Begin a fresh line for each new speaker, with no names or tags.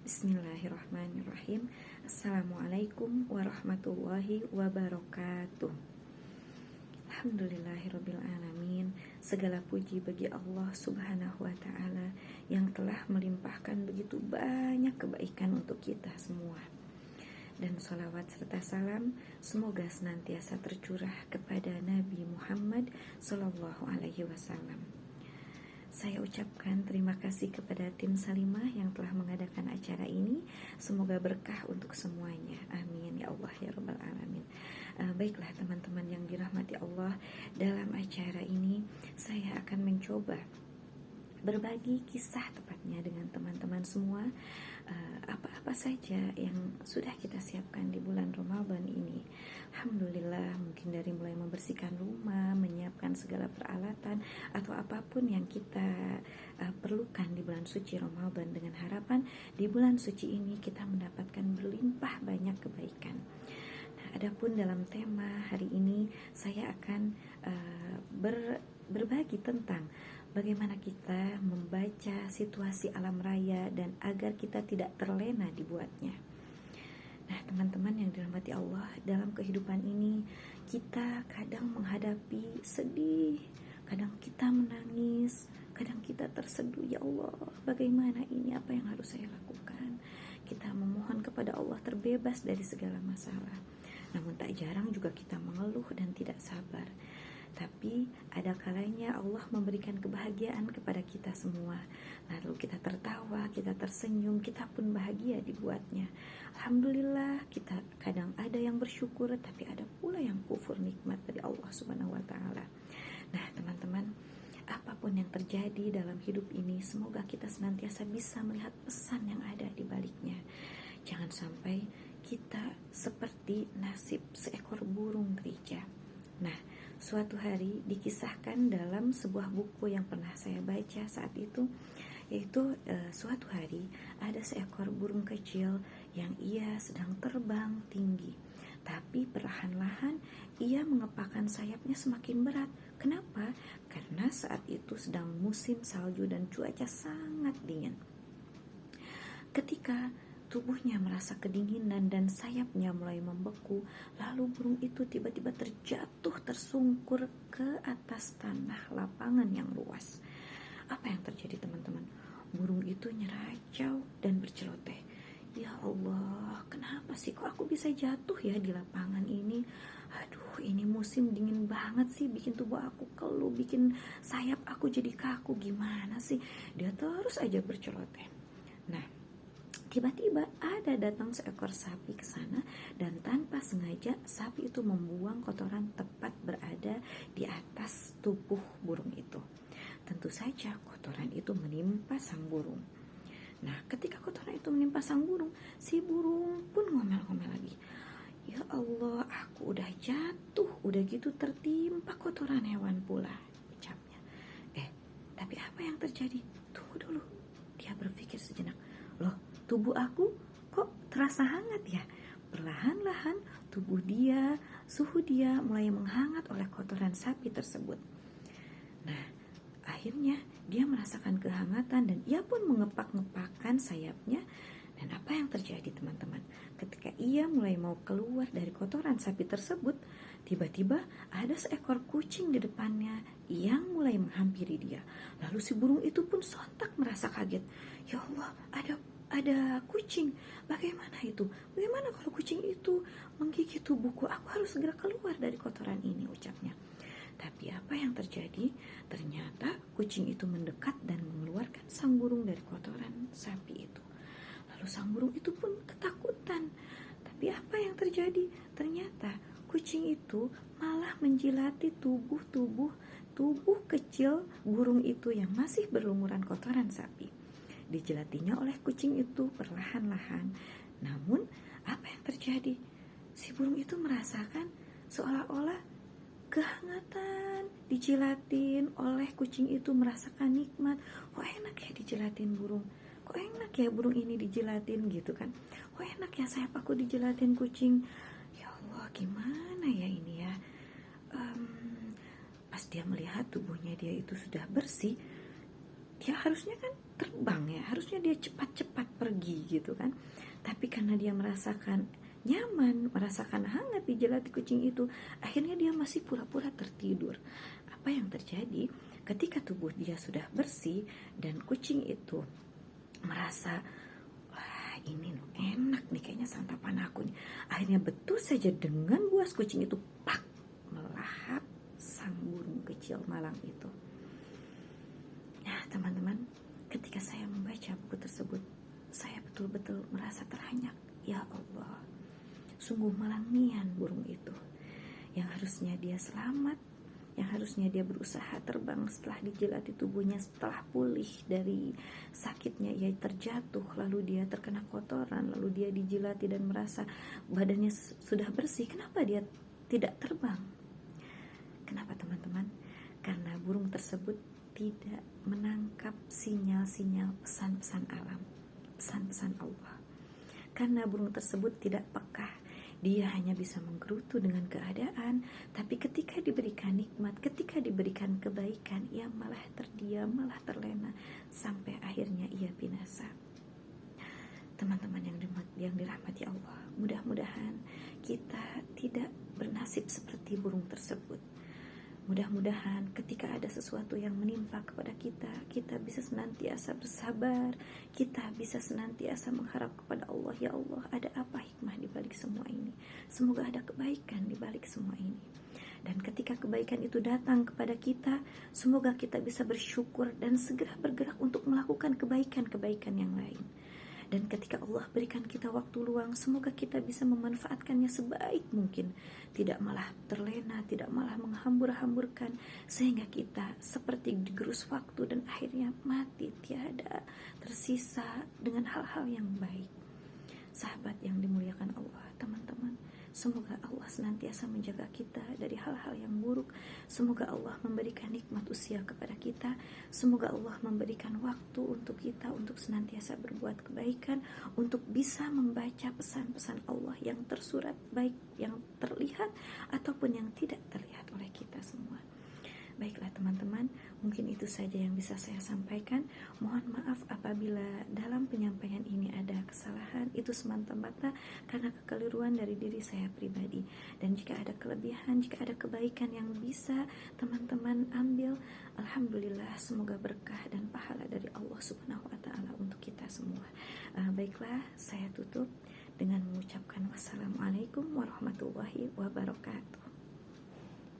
Bismillahirrahmanirrahim. Assalamualaikum warahmatullahi wabarakatuh. Alhamdulillahirabbil alamin. Segala puji bagi Allah Subhanahu wa taala yang telah melimpahkan begitu banyak kebaikan untuk kita semua. Dan salawat serta salam semoga senantiasa tercurah kepada Nabi Muhammad sallallahu alaihi wasallam. Saya ucapkan terima kasih kepada tim Salimah yang telah mengadakan acara ini. Semoga berkah untuk semuanya. Amin ya Allah ya Rabbal alamin. Baiklah teman-teman yang dirahmati Allah, dalam acara ini saya akan mencoba berbagi kisah tepatnya dengan teman-teman semua, apa-apa saja yang sudah kita siapkan di bulan Ramadan ini. Alhamdulillah, mungkin dari mulai membersihkan rumah, menyiapkan segala peralatan atau apapun yang kita perlukan di bulan suci Ramadan, dengan harapan di bulan suci ini kita mendapatkan berlimpah banyak kebaikan. Nah, adapun dalam tema hari ini saya akan berbagi tentang bagaimana kita membaca situasi alam raya dan agar kita tidak terlena dibuatnya. Nah, teman-teman yang dirahmati Allah, dalam kehidupan ini kita kadang menghadapi sedih, kadang kita menangis, kadang kita terseduh, ya Allah, bagaimana ini, apa yang harus saya lakukan? Kita memohon kepada Allah terbebas dari segala masalah. Namun tak jarang juga kita mengeluh dan tidak sabar. Tapi ada kalanya Allah memberikan kebahagiaan kepada kita semua. Lalu kita tertawa, kita tersenyum, kita pun bahagia dibuatnya. Alhamdulillah, kita kadang ada yang bersyukur, tapi ada pula yang kufur nikmat dari Allah Subhanahu wa taala. Nah, teman-teman, apapun yang terjadi dalam hidup ini, semoga kita senantiasa bisa melihat pesan yang ada di baliknya. Jangan sampai kita seperti nasib seekor burung gereja. Nah, suatu hari dikisahkan dalam sebuah buku yang pernah saya baca saat itu, yaitu suatu hari ada seekor burung kecil yang ia sedang terbang tinggi, tapi perlahan-lahan ia mengepakkan sayapnya semakin berat. Kenapa? Karena saat itu sedang musim salju dan cuaca sangat dingin. Ketika tubuhnya merasa kedinginan dan sayapnya mulai membeku, lalu burung itu tiba-tiba terjatuh tersungkur ke atas tanah lapangan yang luas. Apa yang terjadi, teman-teman? Burung itu nyeracau dan berceloteh. Ya Allah, kenapa sih kok aku bisa jatuh ya di lapangan ini? Aduh, ini musim dingin banget sih, bikin tubuh aku keluh, bikin sayap aku jadi kaku. Gimana sih? Dia terus aja berceloteh. Nah, tiba-tiba ada datang seekor sapi ke sana dan tanpa sengaja sapi itu membuang kotoran tepat berada di atas tubuh burung itu. Tentu saja kotoran itu menimpa sang burung. Nah, ketika kotoran itu menimpa sang burung, si burung pun ngomel-ngomel lagi. Ya Allah, aku udah jatuh, udah gitu tertimpa kotoran hewan pula, ucapnya. Tapi apa yang terjadi? Tunggu dulu. Dia berpikir sejenak. Loh, tubuh aku kok terasa hangat ya? Perlahan-lahan tubuh dia, suhu dia mulai menghangat oleh kotoran sapi tersebut. Nah, akhirnya dia merasakan kehangatan dan ia pun mengepak-ngepakkan sayapnya. Dan apa yang terjadi, teman-teman? Ketika ia mulai mau keluar dari kotoran sapi tersebut, tiba-tiba ada seekor kucing di depannya yang mulai menghampiri dia. Lalu si burung itu pun sontak merasa kaget. Ya Allah, ada kucing. Bagaimana itu? Bagaimana kalau kucing itu menggigit tubuhku? Aku harus segera keluar dari kotoran ini, ucapnya. Tapi apa yang terjadi? Ternyata kucing itu mendekat dan mengeluarkan sang burung dari kotoran sapi itu. Lalu sang burung itu pun ketakutan. Tapi apa yang terjadi? Ternyata kucing itu malah menjilati tubuh kecil burung itu yang masih berlumuran kotoran sapi. Dijilatinya oleh kucing itu perlahan-lahan. Namun apa yang terjadi? Si burung itu merasakan seolah-olah kehangatan, dijilatin oleh kucing itu, merasakan nikmat. Kok enak ya dijilatin burung? Kok enak ya burung ini dijilatin gitu kan? Kok enak ya sayap aku dijilatin kucing? Ya Allah, gimana ya ini ya? Pas dia melihat tubuhnya dia itu sudah bersih, dia harusnya kan terbang ya, harusnya dia cepat-cepat pergi gitu kan. Tapi karena dia merasakan nyaman, merasakan hangat dijelati kucing itu, akhirnya dia masih pura-pura tertidur. Apa yang terjadi ketika tubuh dia sudah bersih dan kucing itu merasa, wah ini enak nih kayaknya santapan aku nih. Akhirnya betul saja dengan buas kucing itu pak melahap sang burung kecil malang itu. Nah teman-teman, ketika saya membaca buku tersebut, saya betul-betul merasa terhanyak. Ya Allah, sungguh malang nian burung itu, yang harusnya dia selamat, yang harusnya dia berusaha terbang setelah dijilati tubuhnya, setelah pulih dari sakitnya ia terjatuh, lalu dia terkena kotoran, lalu dia dijilati dan merasa badannya sudah bersih. Kenapa dia tidak terbang? Kenapa teman-teman? Karena burung tersebut tidak menangkap sinyal-sinyal pesan-pesan alam, pesan-pesan Allah. Karena burung tersebut tidak peka, dia hanya bisa menggerutu dengan keadaan. Tapi ketika diberikan nikmat, ketika diberikan kebaikan, ia malah terdiam, malah terlena, sampai akhirnya ia binasa. Teman-teman yang dirahmati Allah, mudah-mudahan kita tidak bernasib seperti burung tersebut. Mudah-mudahan ketika ada sesuatu yang menimpa kepada kita, kita bisa senantiasa bersabar, kita bisa senantiasa mengharap kepada Allah, ya Allah, ada apa hikmah di balik semua ini? Semoga ada kebaikan di balik semua ini. Dan ketika kebaikan itu datang kepada kita, semoga kita bisa bersyukur dan segera bergerak untuk melakukan kebaikan-kebaikan yang lain. Dan ketika Allah berikan kita waktu luang, semoga kita bisa memanfaatkannya sebaik mungkin, tidak malah terlena, tidak malah menghambur-hamburkan, sehingga kita seperti digerus waktu dan akhirnya mati tiada tersisa dengan hal-hal yang baik. Sahabat yang dimuliakan Allah, teman-teman, semoga Allah senantiasa menjaga kita dari hal-hal yang buruk. Semoga Allah memberikan nikmat usia kepada kita. Semoga Allah memberikan waktu untuk kita untuk senantiasa berbuat kebaikan, untuk bisa membaca pesan-pesan Allah yang tersurat, baik yang terlihat ataupun yang tidak terlihat oleh kita semua. Baiklah teman-teman, mungkin itu saja yang bisa saya sampaikan. Mohon maaf apabila dalam penyampaian ini ada kesalahan, itu semata-mata karena kekeliruan dari diri saya pribadi. Dan jika ada kelebihan, jika ada kebaikan yang bisa teman-teman ambil, alhamdulillah, semoga berkah dan pahala dari Allah Subhanahu wa taala untuk kita semua. Baiklah, saya tutup dengan mengucapkan wassalamualaikum warahmatullahi wabarakatuh.